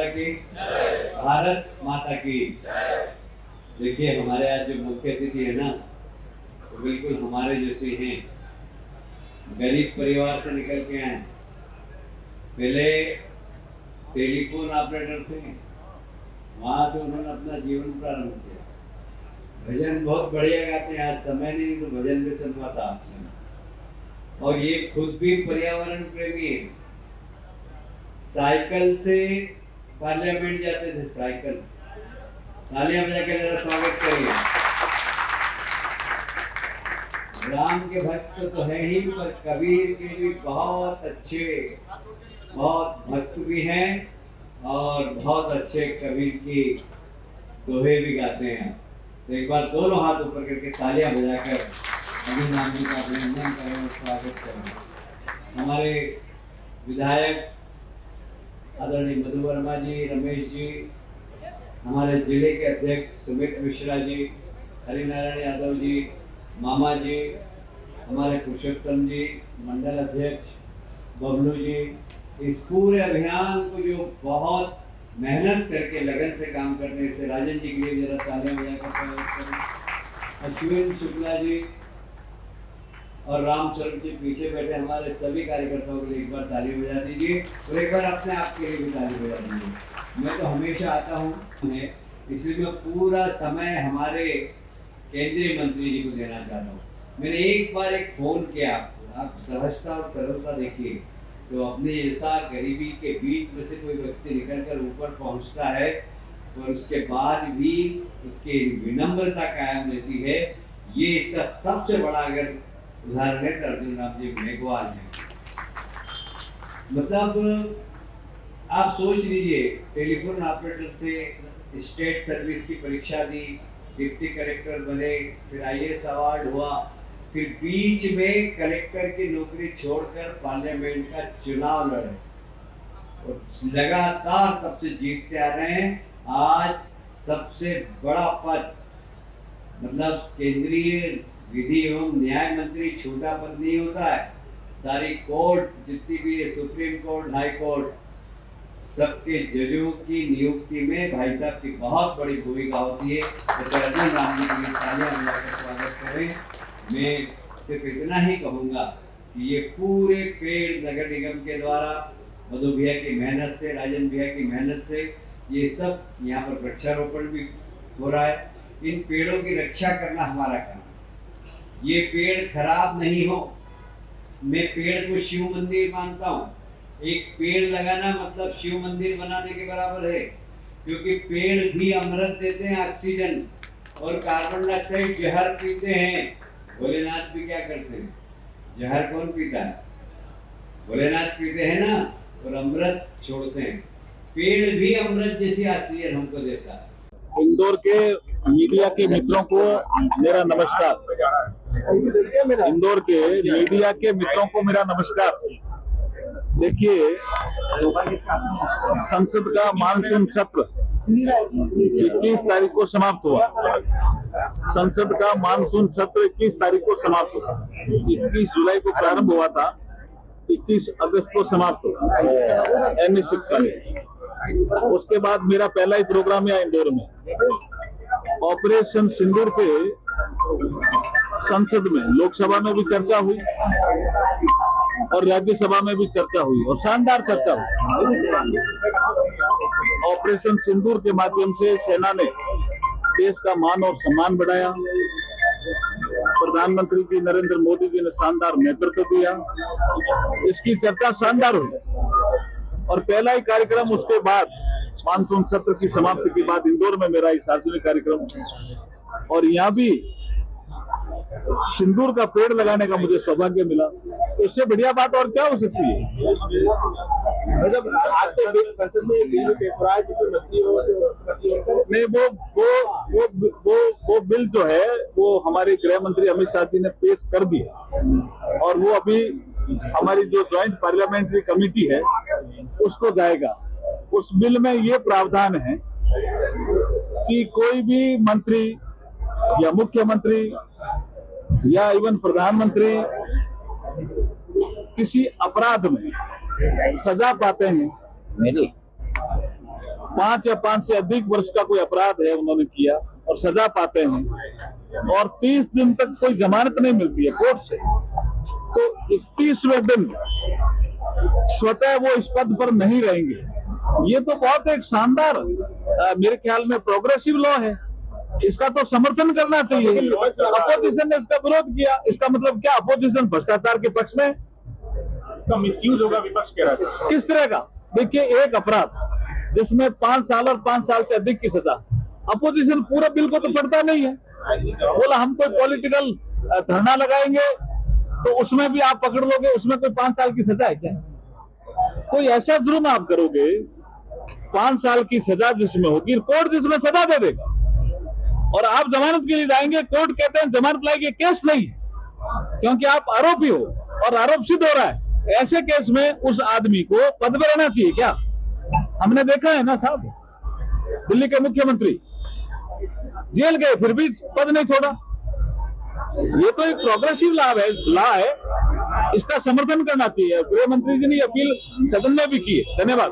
माता की, भारत माता की। देखिए, हमारे आज जो मुख्य अतिथि है ना, तो बिल्कुल हमारे जैसे हैं, गरीब परिवार से निकल के आए। पहले टेलीफोन ऑपरेटर थे, वहां से उन्होंने अपना जीवन प्रारंभ किया। भजन बहुत बढ़िया गाते हैं, आज समय नहीं तो भजन भी सुनवाता आपसे। और ये खुद भी पर्यावरण प्रेमी है। साइकिल से पार्लियामेंट जाते थे, साइकिल से। तालियां बजा के जरा स्वागत करिए। राम के भक्त तो है ही, पर कबीर के भी बहुत अच्छे, बहुत भक्त भी हैं और बहुत अच्छे कबीर की दोहे भी गाते हैं। तो एक बार दोनों हाथ ऊपर करके तालियां बजाकर अभिनंदन जी का अभिनंदन करें और स्वागत करें। हमारे विधायक आदरणीय मधु वर्मा जी, रमेश जी, हमारे जिले के अध्यक्ष सुमित मिश्रा जी, हरिनारायण यादव जी, मामा जी, हमारे पुरुषोत्तम जी, मंडल अध्यक्ष बबलू जी, इस पूरे अभियान को जो बहुत मेहनत करके लगन से काम करते हैं, इससे राजन जी के लिए जरा तालियां बजाकर स्वागत करें। अश्विन शुक्ला जी और रामचरण जी पीछे बैठे हमारे सभी कार्यकर्ताओं के लिए एक बार ताली बजा दीजिए और एक बार अपने आप के लिए भी ताली बजा दीजिए। मैं तो हमेशा आता हूँ, इसलिए मैं पूरा समय हमारे केंद्रीय मंत्री जी को देना चाहता हूँ। मैंने एक बार एक फोन किया आपको, आप सहजता और सरलता देखिए, तो अपने ऐसा गरीबी के बीच में से कोई व्यक्ति निकलकर ऊपर पहुंचता है और उसके बाद भी उसकी विनम्रता कायम रहती है। ये इसका सबसे बड़ा अगर उदाहरण है तो अर्जुन राम जी मेघवाल है। मतलब आप सोच लीजिए, टेलीफोन ऑपरेटर से स्टेट सर्विस की परीक्षा दी, डिप्टी कलेक्टर बने, फिर आईएएस अवार्ड हुआ, फिर बीच में कलेक्टर की नौकरी छोड़कर पार्लियामेंट का चुनाव लड़े और लगातार तब से जीतते आ रहे हैं। आज सबसे बड़ा पद, मतलब केंद्रीय विधि एवं न्याय मंत्री छोटा पद नहीं होता है। सारी कोर्ट जितनी भी है, सुप्रीम कोर्ट, हाई कोर्ट, सबके जजों की नियुक्ति में भाई साहब की बहुत बड़ी भूमिका होती है। तो अर्जुन राम जी के लिए तालियां बजाकर स्वागत करें। मैं सिर्फ इतना ही कहूँगा कि ये पूरे पेड़ नगर निगम के द्वारा, मधु भैया की मेहनत से, राजन भैया की मेहनत से, ये सब यहाँ पर वृक्षारोपण भी हो रहा है। इन पेड़ों की रक्षा करना हमारा काम है। ये पेड़ खराब नहीं हो। मैं पेड़ को शिव मंदिर मानता हूँ। एक पेड़ लगाना मतलब शिव मंदिर बनाने के बराबर है, क्योंकि पेड़ भी अमृत देते हैं, ऑक्सीजन, और कार्बन डाइऑक्साइड जहर पीते हैं। भोलेनाथ भी क्या करते हैं? जहर कौन पीता है? भोलेनाथ पीते हैं ना, और अमृत छोड़ते हैं। पेड़ भी अमृत जैसी ऑक्सीजन हमको देता है। इंदौर के मीडिया के मित्रों को मेरा नमस्कार। इंदौर के मीडिया के मित्रों को मेरा नमस्कार। देखिए, संसद का मानसून सत्र 21 तारीख को समाप्त हुआ। संसद का मानसून सत्र 21 तारीख को समाप्त हुआ। 21 जुलाई को प्रारंभ हुआ था, 21 अगस्त को समाप्त हुआ अनिश्चितकालीन। उसके बाद मेरा पहला ही प्रोग्राम यहाँ इंदौर में। ऑपरेशन सिंदूर पे संसद में, लोकसभा में भी चर्चा हुई और राज्यसभा में भी चर्चा हुई, और शानदार चर्चा हुई। ऑपरेशन सिंदूर के माध्यम से सेना ने देश का मान और सम्मान बढ़ाया। प्रधानमंत्री जी नरेंद्र मोदी जी ने शानदार नेतृत्व दिया। इसकी चर्चा शानदार हुई और पहला ही कार्यक्रम उसके बाद, मानसून सत्र की समाप्ति के बाद इंदौर में मेरा सार्वजनिक कार्यक्रम, और यहाँ भी सिंदूर का पेड़ लगाने का मुझे सौभाग्य मिला। तो इससे बढ़िया बात और क्या हो सकती है? मतलब आज से संसद में बिल पेपर आए जिसमें नहीं, वो बिल जो है वो हमारे गृह मंत्री अमित शाह जी ने पेश कर दिया, और वो अभी हमारी जो ज्वाइंट पार्लियामेंट्री कमेटी है उसको जाएगा। उस बिल में ये प्रावधान है कि कोई भी मंत्री या मुख्यमंत्री या इवन प्रधानमंत्री किसी अपराध में सजा पाते हैं 5 या 5 से अधिक वर्ष का कोई अपराध है उन्होंने किया और सजा पाते हैं और 30 दिन तक कोई जमानत नहीं मिलती है कोर्ट से, तो 31वें दिन स्वतः वो इस पद पर नहीं रहेंगे। ये तो बहुत एक शानदार मेरे ख्याल में प्रोग्रेसिव लॉ है, इसका तो समर्थन करना चाहिए। अपोजिशन ने इसका विरोध किया, इसका मतलब क्या अपोजिशन भ्रष्टाचार के पक्ष में? इसका मिसयूज होगा विपक्ष कह रहा था। किस तरह का? देखिए, एक अपराध जिसमें 5 साल और 5 साल से अधिक की सजा, अपोजिशन पूरा बिल को तो पढ़ता नहीं है, बोला हम कोई पॉलिटिकल धरना लगाएंगे तो उसमें भी आप पकड़ लोगे, उसमें कोई 5 साल की सजा है क्या? कोई ऐसा जुर्म आप करोगे 5 साल की सजा जिसमें होगी, कोर्ट जिसमें सजा दे देगा और आप जमानत के लिए जाएंगे, कोर्ट कहते हैं जमानत लाएंगे, केस नहीं है क्योंकि आप आरोपी हो और आरोप सिद्ध हो रहा है। ऐसे केस में उस आदमी को पद पर रहना चाहिए क्या? हमने देखा है ना साहब, दिल्ली के मुख्यमंत्री जेल गए फिर भी पद नहीं छोड़ा। ये तो एक प्रोग्रेसिव लॉ है, इसका समर्थन करना चाहिए। गृह मंत्री जी ने अपील सदन में भी की है। धन्यवाद।